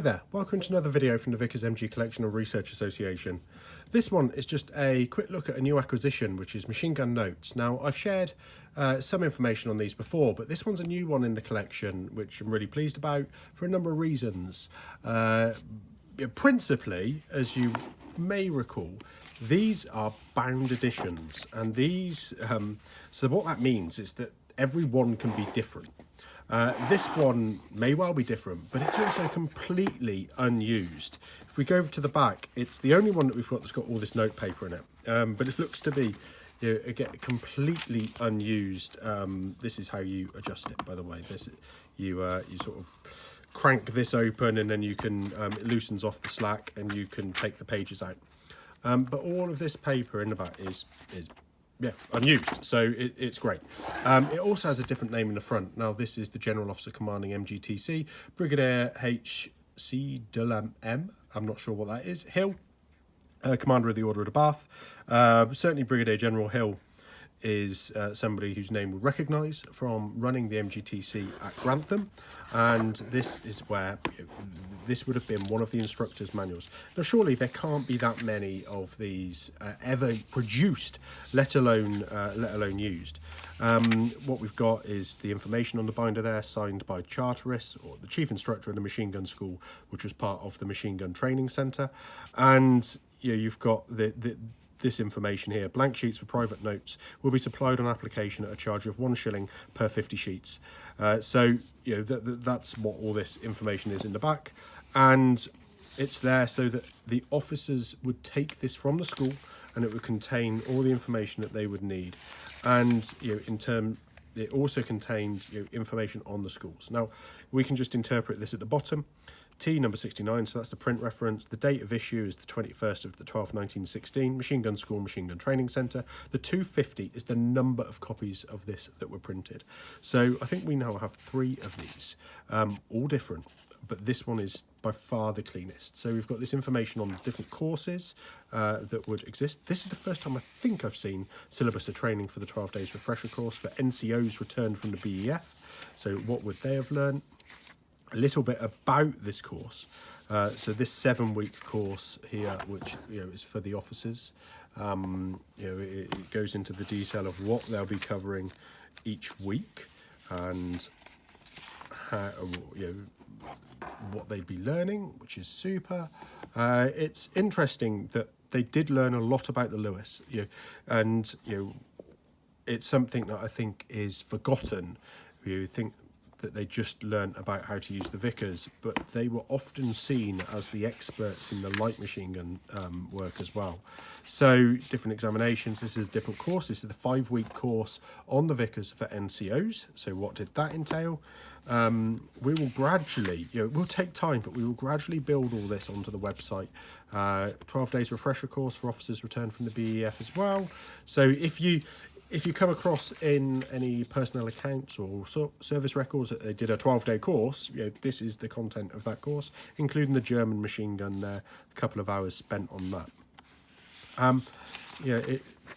there, welcome to another video from the Vickers MG Collection and Research Association. This one is just a quick look at a new acquisition, which is machine gun notes. Now, I've shared some information on these before, but this one's a new one in the collection, which I'm really pleased about for a number of reasons. Principally, as you may recall, these are bound editions, and these, so what that means is that every one can be different. This one may well be different, but it's also completely unused. If we go over to the back, it's the only one that we've got that's got all this note paper in it, but it looks to be, you know, again, completely unused. This is how you adjust it, by the way. This you sort of crank this open, and then you can it loosens off the slack, and you can take the pages out. But all of this paper in the back is unused, so it's great. It also has a different name in the front. Now, this is the General Officer Commanding MGTC, Brigadier H.C. Dulham M. I'm not sure what that is. Hill, Commander of the Order of the Bath. Certainly Brigadier General Hill is somebody whose name we'll recognise from running the MGTC at Grantham, and this is where this would have been one of the instructor's manuals. Now, surely there can't be that many of these ever produced, let alone used. What we've got is the information on the binder there, signed by Charteris, or the Chief Instructor of the Machine Gun School, which was part of the Machine Gun Training Centre, and you've got this information here. Blank sheets for private notes will be supplied on application at a charge of 1 shilling per 50 sheets. So that's what all this information is in the back, and it's there so that the officers would take this from the school, and it would contain all the information that they would need. And in turn, it also contained information on the schools. Now, we can just interpret this at the bottom. T number 69, so that's the print reference. The date of issue is the 21st of the 12th, 1916. Machine Gun School, Machine Gun Training Centre. The 250 is the number of copies of this that were printed. So I think we now have 3 of these, all different, but this one is by far the cleanest. So we've got this information on different courses that would exist. This is the first time I think I've seen syllabus of training for the 12 days refresher course for NCOs returned from the BEF. So what would they have learned? A little bit about this course. So this 7-week course here, which is for the officers, it goes into the detail of what they'll be covering each week, and how, what they'd be learning, which is super. It's interesting that they did learn a lot about the Lewis, and it's something that I think is forgotten. You think that they just learnt about how to use the Vickers, but they were often seen as the experts in the light machine gun work as well. So different examinations. This is a different course. This is the 5-week course on the Vickers for NCOs. So what did that entail? We will gradually, it will take time, but we will gradually build all this onto the website. 12 days refresher course for officers returned from the BEF as well. So if you come across in any personnel accounts or service records that they did a 12-day course, this is the content of that course, including the German machine gun there, a couple of hours spent on that.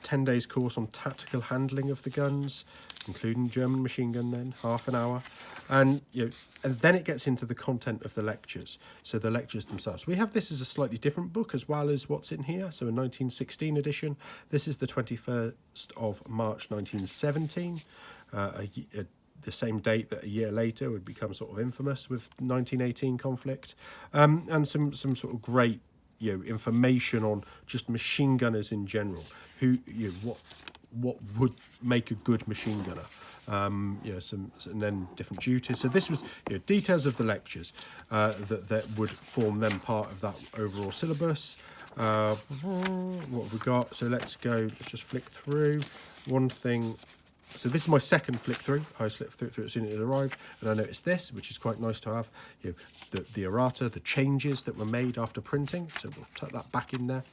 10 days course on tactical handling of the guns, including German machine gun then, half an hour. And and then it gets into the content of the lectures, so the lectures themselves. We have this as a slightly different book as well as what's in here, so a 1916 edition. This is the 21st of March 1917, the same date that a year later would become sort of infamous with 1918 conflict, and some sort of great information on just machine gunners in general, who what would make a good machine gunner, and then different duties. So this was details of the lectures that would form then part of that overall syllabus. What have we got? So let's just flick through one thing. So this is my second flick through. I flicked through it as soon as it arrived, and I noticed this, which is quite nice to have. The errata, the changes that were made after printing. So we'll tuck that back in there.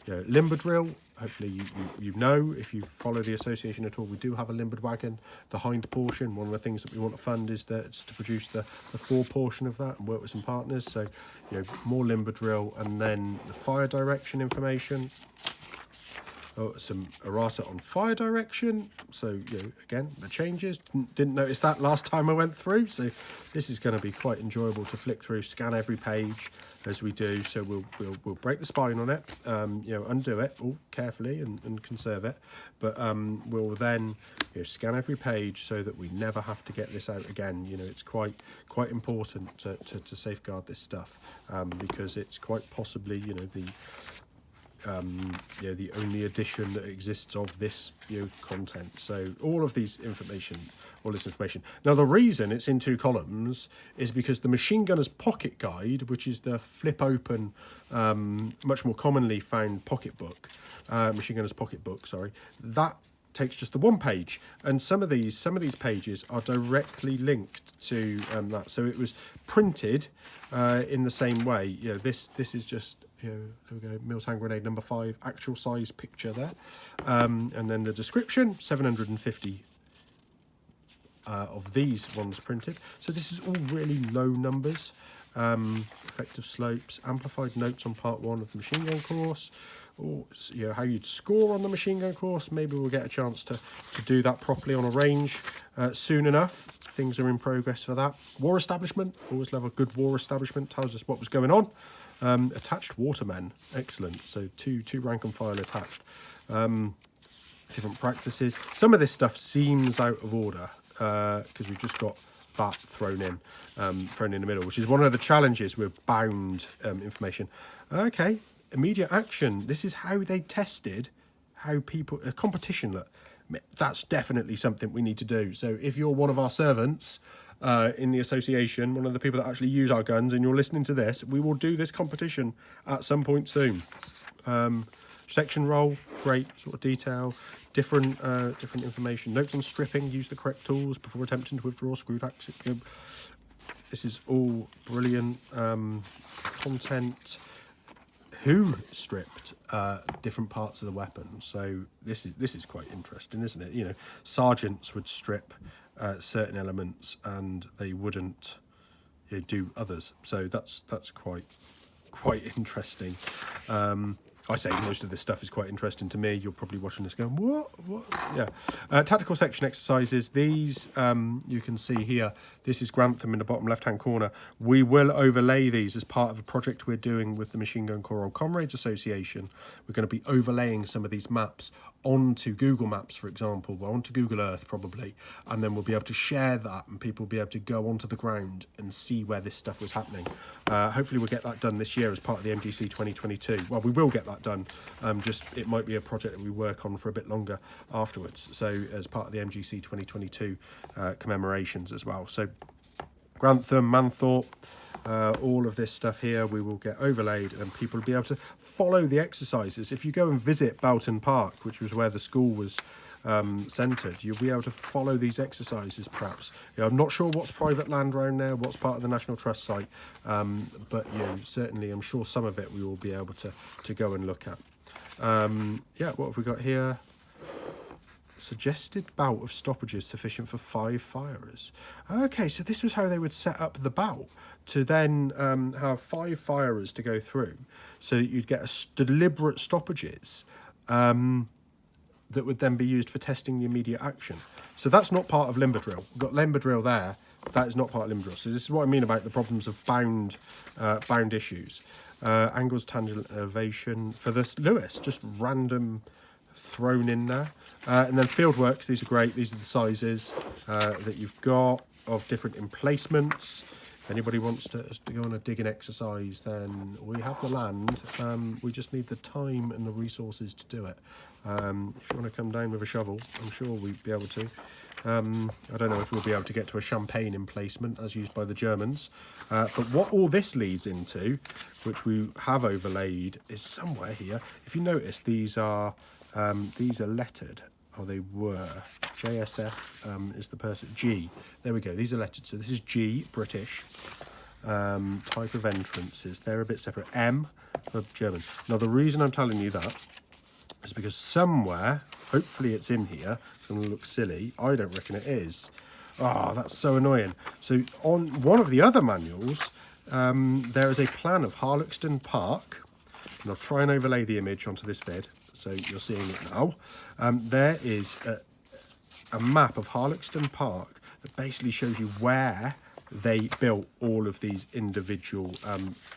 Limber drill. Hopefully you know, if you follow the association at all, we do have a limbered wagon. The hind portion, one of the things that we want to fund is to produce the fore portion of that and work with some partners. So more limber drill, and then the fire direction information. some errata on fire direction. So, again, the changes. Didn't notice that last time I went through. So this is going to be quite enjoyable to flick through, scan every page as we do. So we'll break the spine on it, undo it all carefully and conserve it. But we'll then scan every page so that we never have to get this out again. It's quite important to safeguard this stuff because it's quite possibly the only edition that exists of this content. So all this information. Now the reason it's in 2 columns is because the Machine Gunner's Pocket Guide, which is the flip open, much more commonly found pocketbook, Machine Gunner's Pocketbook, sorry, that takes just the 1 page, and some of these pages are directly linked to that. So it was printed in the same way. This is just. There we go, Mills hand grenade number 5, actual size picture there, and then the description, 750 of these ones printed. So this is all really low numbers. Effective slopes, amplified notes on part 1 of the machine gun course, or how you'd score on the machine gun course. Maybe we'll get a chance to do that properly on a range soon enough. Things are in progress for that. War establishment, always love a good war establishment, tells us what was going on. Attached watermen, excellent. So two rank and file attached. Different practices. Some of this stuff seems out of order because we've just got that thrown in the middle, which is one of the challenges with bound information. Okay, immediate action. This is how they tested how people a competition. Look, that's definitely something we need to do. So if you're one of our servants in the association, one of the people that actually use our guns, and you're listening to this, we will do this competition at some point soon. Section roll, great sort of detail, different information. Notes on stripping, use the correct tools before attempting to withdraw screwed axe. This is all brilliant content. Who stripped different parts of the weapon? So this is quite interesting, isn't it? Sergeants would strip certain elements and they wouldn't do others. So that's quite interesting. I say most of this stuff is quite interesting to me. You're probably watching this going, what? Yeah. Tactical section exercises. These, you can see here, this is Grantham in the bottom left-hand corner. We will overlay these as part of a project we're doing with the Machine Gun Corps Old Comrades Association. We're going to be overlaying some of these maps onto Google Maps, for example, or onto Google Earth probably, and then we'll be able to share that and people will be able to go onto the ground and see where this stuff was happening. Hopefully we'll get that done this year as part of the MGC 2022. Well, we will get that done, just it might be a project that we work on for a bit longer afterwards, so as part of the MGC 2022 commemorations as well. So Grantham, Manthorpe, all of this stuff here we will get overlaid and people will be able to follow the exercises. If you go and visit Boughton Park, which was where the school was centred, you'll be able to follow these exercises perhaps. I'm not sure what's private land around there, what's part of the National Trust site, but certainly I'm sure some of it we will be able to go and look at. What have we got here? Suggested bout of stoppages sufficient for 5 firers. Okay, so this was how they would set up the bout, to then have 5 firers to go through, so that you'd get deliberate stoppages that would then be used for testing the immediate action. So that's not part of limber drill. We've got limber drill there. That is not part of limber drill. So this is what I mean about the problems of bound issues. Angles, tangent, elevation. For this Lewis, just random thrown in there. And then field works, these are great. These are the sizes that you've got of different emplacements. If anybody wants to go on a digging exercise, then we have the land. We just need the time and the resources to do it. If you want to come down with a shovel, I'm sure we'd be able to. I don't know if we'll be able to get to a champagne emplacement as used by the Germans. But what all this leads into, which we have overlaid, is somewhere here. If you notice, these are lettered. Oh, they were. JSF is the person. G. There we go. These are lettered. So this is G, British. Type of entrances. They're a bit separate. M for German. Now, the reason I'm telling you that is because somewhere, hopefully it's in here, it's going to look silly. I don't reckon it is. Oh, that's so annoying. So on one of the other manuals, there is a plan of Harloxton Park. And I'll try and overlay the image onto this vid. so you're seeing it now. There is a map of Harlexton Park that basically shows you where they built all of these individual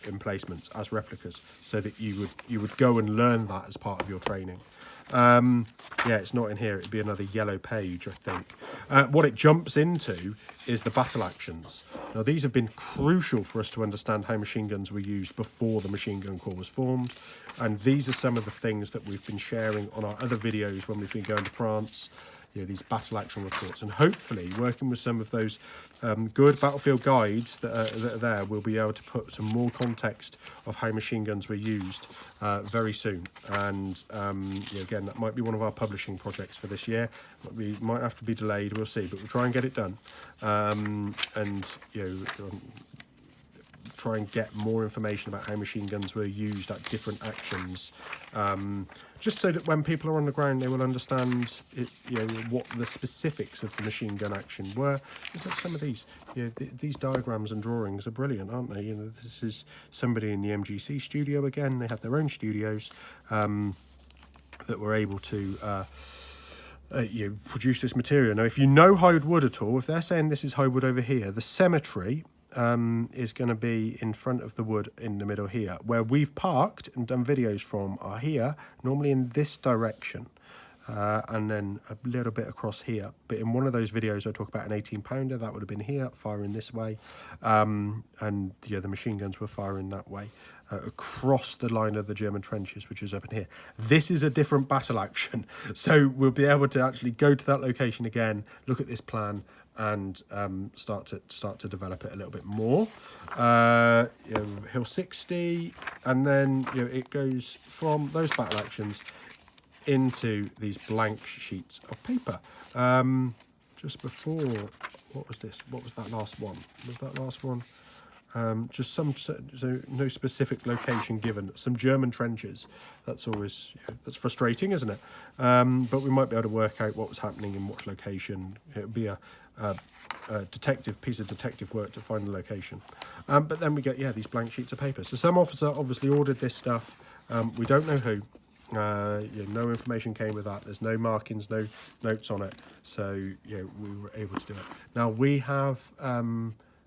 emplacements as replicas, so that you would go and learn that as part of your training. Yeah, it's not in here. It'd be another yellow page, I think. What it jumps into is the battle actions. Now, these have been crucial for us to understand how machine guns were used before the Machine Gun Corps was formed, and these are some of the things that we've been sharing on our other videos when we've been going to France. You know, these battle action reports, and hopefully working with some of those good battlefield guides that are there, we'll be able to put some more context of how machine guns were used very soon. And you know, again, that might be one of our publishing projects for this year. We might have to be delayed, we'll see, but we'll try and get it done. And you know, try and get more information about how machine guns were used at different actions, just so that when people are on the ground, they will understand it, you know, what the specifics of the machine gun action were. Just like some of these, you know, these diagrams and drawings are brilliant, aren't they? You know, this is somebody in the MGC Studio again. They have their own studios that were able to you know, produce this material. Now, if you know hide wood at all, if they're saying this is hide wood over here, the cemetery is going to be in front of the wood in the middle here. Where we've parked and done videos from are here, normally in this direction, and then a little bit across here. But in one of those videos I talk about an 18-pounder, that would have been here, firing this way, and yeah, the machine guns were firing that way, across the line of the German trenches, which is up in here. This is a different battle action, so we'll be able to actually go to that location again, look at this plan, and start to develop it a little bit more. You know, Hill 60, and then you know, it goes from those battle actions into these blank sheets of paper. Just before, what was this? What was that last one? Was that last one? Just some, so no specific location given. Some German trenches. That's always, you know, that's frustrating, isn't it? But we might be able to work out what was happening in what location. It would be a piece of detective work to find the location. But then we get, yeah, these blank sheets of paper. So some officer obviously ordered this stuff. We don't know who. You know, no information came with that. There's no markings, no notes on it. So yeah, we were able to do it. Now we have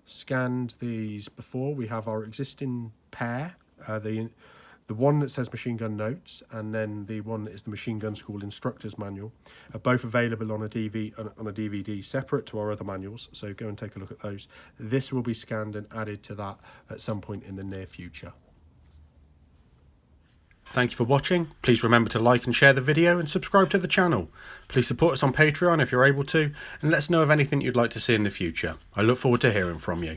scanned these before. We have our existing pair, the one that says Machine Gun Notes, and then the one that is the Machine Gun School Instructor's Manual, are both available on a DVD separate to our other manuals, so go and take a look at those. This will be scanned and added to that at some point in the near future. Thank you for watching. Please remember to like and share the video and subscribe to the channel. Please support us on Patreon if you're able to, and let us know of anything you'd like to see in the future. I look forward to hearing from you.